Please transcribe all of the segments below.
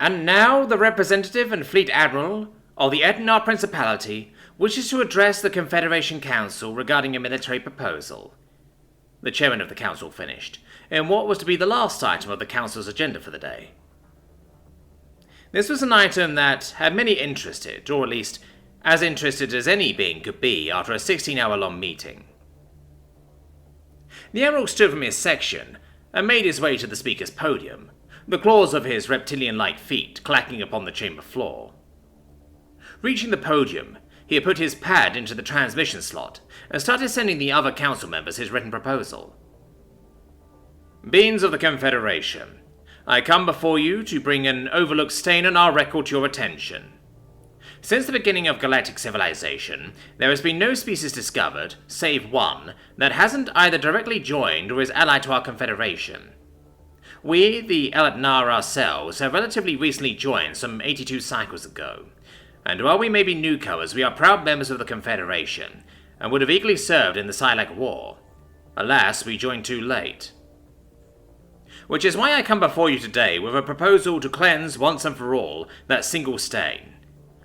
And now the representative and fleet admiral of the Etnar Principality wishes to address the Confederation Council regarding a military proposal. The chairman of the council finished, in what was to be the last item of the council's agenda for the day. This was an item that had many interested, or at least as interested as any being could be after a 16-hour-long meeting. The Admiral stood from his section and made his way to the speaker's podium, the claws of his reptilian-like feet clacking upon the chamber floor. Reaching the podium, he had put his pad into the transmission slot and started sending the other council members his written proposal. Beings of the Confederation, I come before you to bring an overlooked stain on our record to your attention. Since the beginning of galactic civilization, there has been no species discovered, save one, that hasn't either directly joined or is allied to our Confederation. We, the Elatnar ourselves, have relatively recently joined some 82 cycles ago, and while we may be newcomers, we are proud members of the Confederation, and would have eagerly served in the Silac War. Alas, we joined too late. Which is why I come before you today with a proposal to cleanse once and for all that single stain.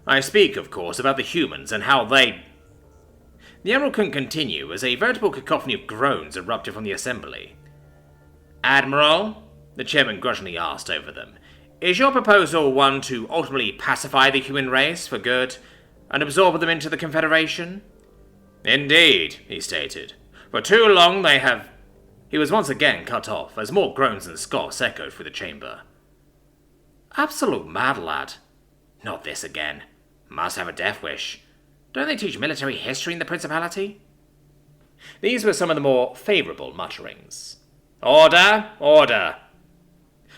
I speak, of course, about the humans and how they... The Admiral couldn't continue as a veritable cacophony of groans erupted from the assembly. Admiral, the chairman grudgingly asked over them, is your proposal one to ultimately pacify the human race for good and absorb them into the Confederation? Indeed, he stated. For too long they have... He was once again cut off as more groans and scoffs echoed through the chamber. Absolute mad lad. Not this again. Must have a death wish. Don't they teach military history in the Principality? These were some of the more favourable mutterings. Order! Order!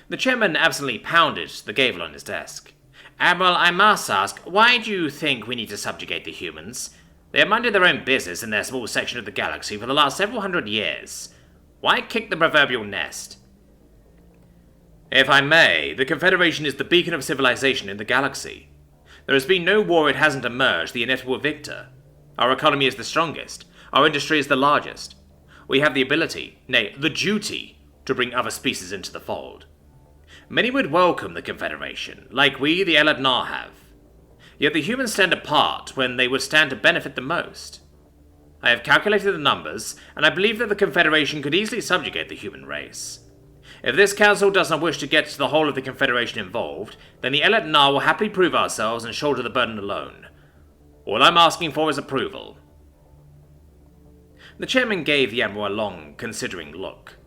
The chairman absently pounded the gavel on his desk. Admiral, I must ask, why do you think we need to subjugate the humans? They have minded their own business in their small section of the galaxy for the last several hundred years. Why kick the proverbial nest? If I may, the Confederation is the beacon of civilization in the galaxy. There has been no war it hasn't emerged the inevitable victor. Our economy is the strongest. Our industry is the largest. We have the ability, nay, the duty, to bring other species into the fold. Many would welcome the Confederation, like we, the Elatnar, have. Yet the humans stand apart when they would stand to benefit the most. I have calculated the numbers, and I believe that the Confederation could easily subjugate the human race. If this council does not wish to get the whole of the Confederation involved, then the Elatnar will happily prove ourselves and shoulder the burden alone. All I'm asking for is approval. The chairman gave the Admiral a long, considering look.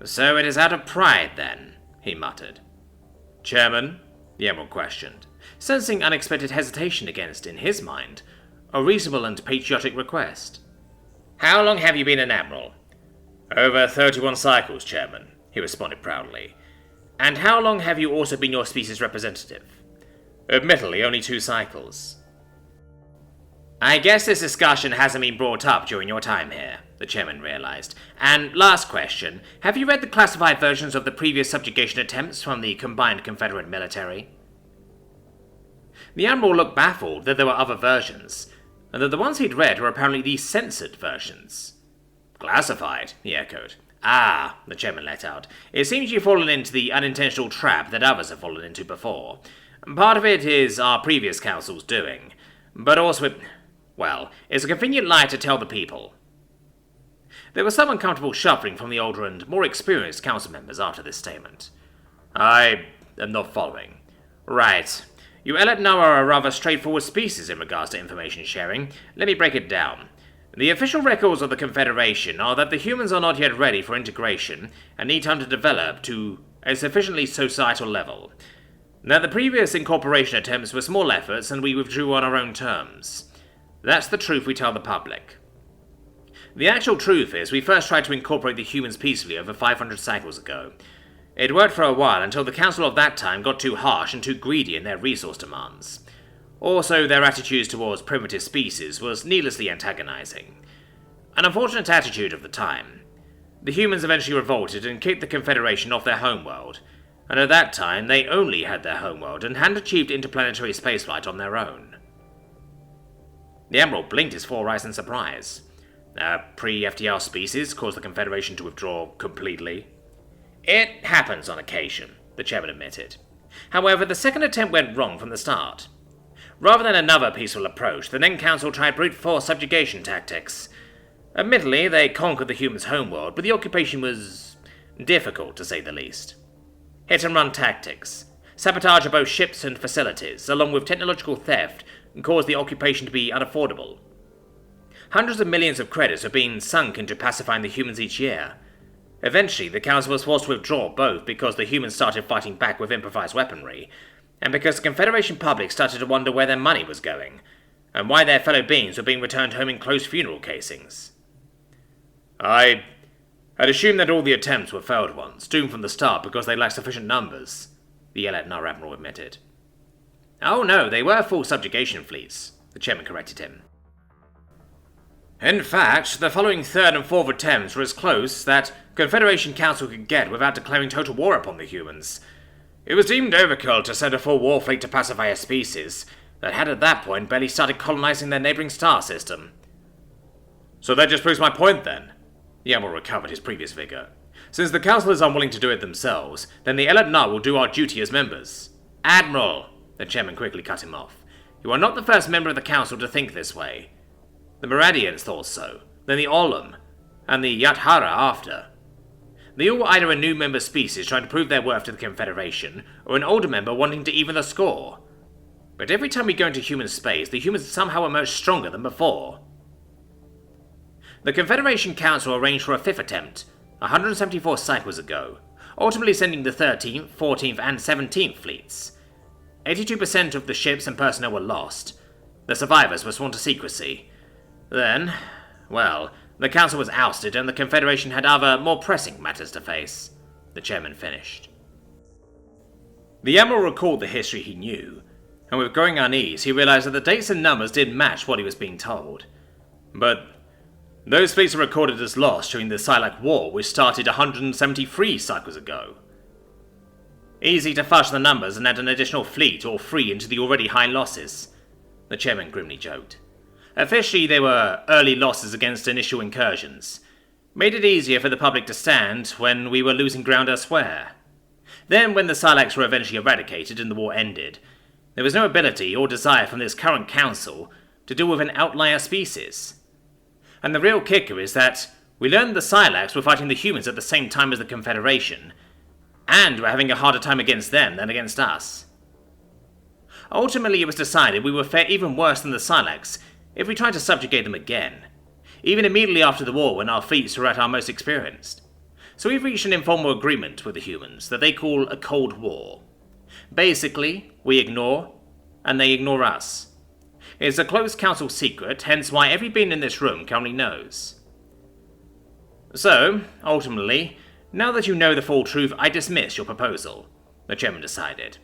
So it is out of pride, then, he muttered. Chairman, the Admiral questioned, sensing unexpected hesitation against, in his mind, a reasonable and patriotic request. How long have you been an Admiral? Over 31 cycles, Chairman, he responded proudly. And how long have you also been your species representative? Admittedly, only 2 cycles. I guess this discussion hasn't been brought up during your time here, the chairman realized. And last question, have you read the classified versions of the previous subjugation attempts from the combined Confederate military? The Admiral looked baffled that there were other versions, and that the ones he'd read were apparently the censored versions. Classified, he echoed. Ah, the chairman let out. It seems you've fallen into the unintentional trap that others have fallen into before. Part of it is our previous council's doing, but also it's a convenient lie to tell the people. There was some uncomfortable shuffling from the older and more experienced council members after this statement. I am not following. Right. You Elatnar are a rather straightforward species in regards to information sharing. Let me break it down. The official records of the Confederation are that the humans are not yet ready for integration and need time to develop to a sufficiently societal level. That the previous incorporation attempts were small efforts and we withdrew on our own terms. That's the truth we tell the public. The actual truth is we first tried to incorporate the humans peacefully over 500 cycles ago. It worked for a while until the council of that time got too harsh and too greedy in their resource demands. Also, their attitudes towards primitive species was needlessly antagonizing. An unfortunate attitude of the time. The humans eventually revolted and kicked the Confederation off their homeworld, and at that time they only had their homeworld and hadn't achieved interplanetary spaceflight on their own. The Admiral blinked his 4 eyes in surprise. A pre-FTR species caused the Confederation to withdraw completely. It happens on occasion, the chairman admitted. However, the second attempt went wrong from the start. Rather than another peaceful approach, the then Council tried brute force subjugation tactics. Admittedly, they conquered the humans' homeworld, but the occupation was difficult, to say the least. Hit-and-run tactics, sabotage of both ships and facilities, along with technological theft, caused the occupation to be unaffordable. Hundreds of millions of credits were being sunk into pacifying the humans each year. Eventually, the Council was forced to withdraw both because the humans started fighting back with improvised weaponry, and because the Confederation public started to wonder where their money was going, and why their fellow beings were being returned home in closed funeral casings. I had assumed that all the attempts were failed ones, doomed from the start because they lacked sufficient numbers, the Net Admiral admitted. Oh no, they were full subjugation fleets, the chairman corrected him. In fact, the following third and fourth attempts were as close that Confederation Council could get without declaring total war upon the humans. It was deemed overkill to send a full war fleet to pacify a species that had at that point barely started colonizing their neighboring star system. So that just proves my point then. The Admiral recovered his previous vigor. Since the Council is unwilling to do it themselves, then the Eletnar will do our duty as members. Admiral, the chairman quickly cut him off. You are not the first member of the Council to think this way. The Meridians thought so, then the Ollum, and the Yathara after. They all were either a new member species trying to prove their worth to the Confederation, or an older member wanting to even the score. But every time we go into human space, the humans somehow emerge stronger than before. The Confederation Council arranged for a fifth attempt, 174 cycles ago, ultimately sending the 13th, 14th, and 17th fleets. 82% of the ships and personnel were lost. The survivors were sworn to secrecy. Then, well, the Council was ousted and the Confederation had other, more pressing matters to face, the chairman finished. The Admiral recalled the history he knew, and with growing unease, he realized that the dates and numbers didn't match what he was being told. But those fleets are recorded as lost during the Silac War, which started 173 cycles ago. Easy to fudge the numbers and add an additional fleet or three into the already high losses, the chairman grimly joked. Officially, they were early losses against initial incursions. Made it easier for the public to stand when we were losing ground elsewhere. Then, when the Silacs were eventually eradicated and the war ended, there was no ability or desire from this current council to deal with an outlier species. And the real kicker is that we learned the Silacs were fighting the humans at the same time as the Confederation, and were having a harder time against them than against us. Ultimately, it was decided we would fare even worse than the Silacs if we tried to subjugate them again, even immediately after the war when our fleets were at our most experienced. So we've reached an informal agreement with the humans that they call a Cold War. Basically, we ignore, and they ignore us. It's a closed council secret, hence why every being in this room currently knows. So, ultimately, now that you know the full truth, I dismiss your proposal, the chairman decided.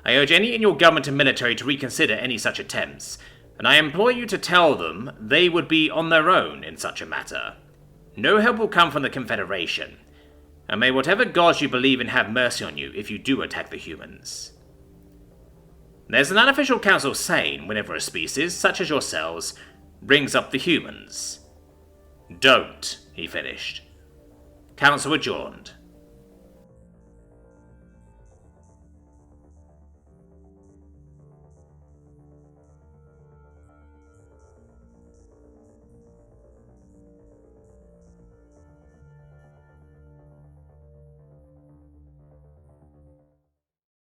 I urge any in your government and military to reconsider any such attempts, and I implore you to tell them they would be on their own in such a matter. No help will come from the Confederation, and may whatever gods you believe in have mercy on you if you do attack the humans. There's an unofficial council saying whenever a species, such as yourselves, brings up the humans. Don't, he finished. Council adjourned.